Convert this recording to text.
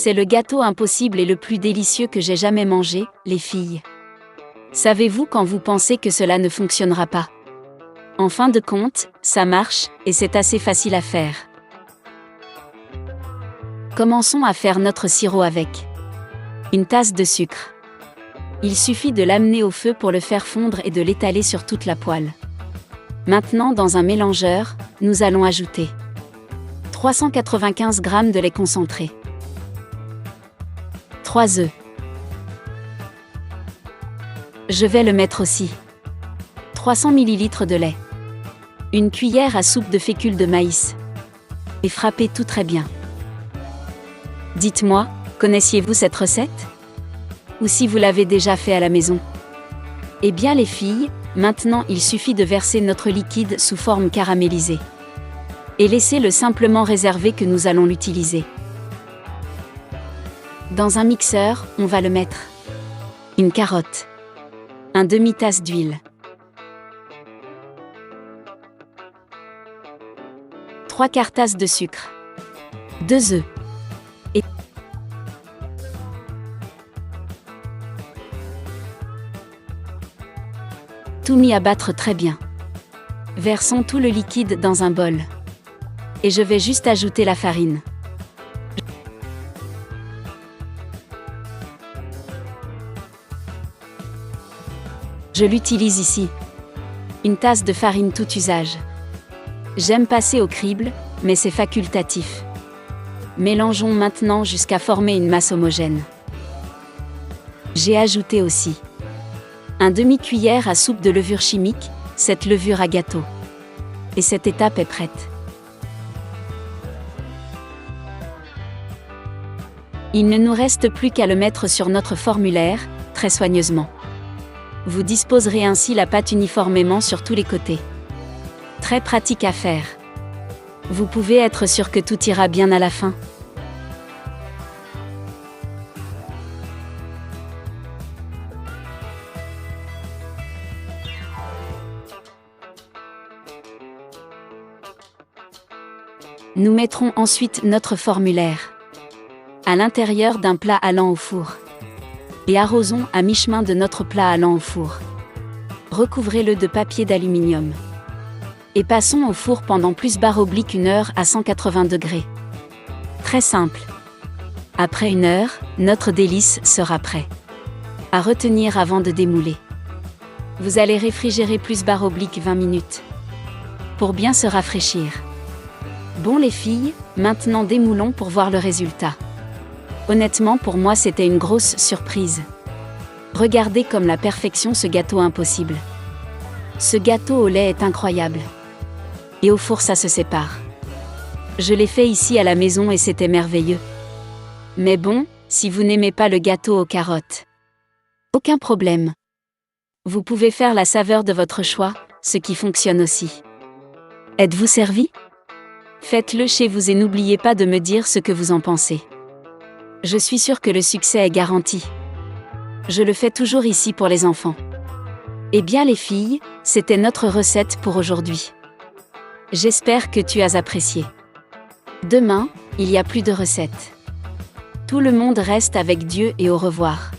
C'est le gâteau impossible et le plus délicieux que j'ai jamais mangé, les filles. Savez-vous quand vous pensez que cela ne fonctionnera pas? En fin de compte, ça marche, et c'est assez facile à faire. Commençons à faire notre sirop avec une tasse de sucre. Il suffit de l'amener au feu pour le faire fondre et de l'étaler sur toute la poêle. Maintenant, dans un mélangeur, nous allons ajouter 395 g de lait concentré, 3 œufs. Je vais le mettre aussi. 300 ml de lait. Une cuillère à soupe de fécule de maïs. Et frappez tout très bien. Dites-moi, connaissiez-vous cette recette? Ou si vous l'avez déjà fait à la maison? Eh bien les filles, maintenant il suffit de verser notre liquide sous forme caramélisée. Et laissez-le simplement réserver que nous allons l'utiliser. Dans un mixeur, on va le mettre. Une carotte. Un demi-tasse d'huile. 3/4 tasses de sucre. 2 œufs. Et tout mis à battre très bien. Versons tout le liquide dans un bol. Et je vais juste ajouter la farine. Je l'utilise ici. Une tasse de farine tout usage. J'aime passer au crible, mais c'est facultatif. Mélangeons maintenant jusqu'à former une masse homogène. J'ai ajouté aussi un demi-cuillère à soupe de levure chimique, cette levure à gâteau. Et cette étape est prête. Il ne nous reste plus qu'à le mettre sur notre formulaire, très soigneusement. Vous disposerez ainsi la pâte uniformément sur tous les côtés. Très pratique à faire. Vous pouvez être sûr que tout ira bien à la fin. Nous mettrons ensuite notre formulaire à l'intérieur d'un plat allant au four. Et arrosons à mi-chemin de notre plat allant au four. Recouvrez-le de papier d'aluminium. Et passons au four pendant +/1 heure à 180 degrés. Très simple. Après 1 heure, notre délice sera prêt. À retenir avant de démouler. Vous allez réfrigérer +/20 minutes. Pour bien se rafraîchir. Bon les filles, maintenant démoulons pour voir le résultat. Honnêtement pour moi c'était une grosse surprise. Regardez comme la perfection ce gâteau impossible. Ce gâteau au lait est incroyable. Et au four ça se sépare. Je l'ai fait ici à la maison et c'était merveilleux. Mais bon, si vous n'aimez pas le gâteau aux carottes, aucun problème. Vous pouvez faire la saveur de votre choix, ce qui fonctionne aussi. Êtes-vous servi? Faites-le chez vous et n'oubliez pas de me dire ce que vous en pensez. Je suis sûre que le succès est garanti. Je le fais toujours ici pour les enfants. Eh bien les filles, c'était notre recette pour aujourd'hui. J'espère que tu as apprécié. Demain, il y a plus de recettes. Tout le monde reste avec Dieu et au revoir.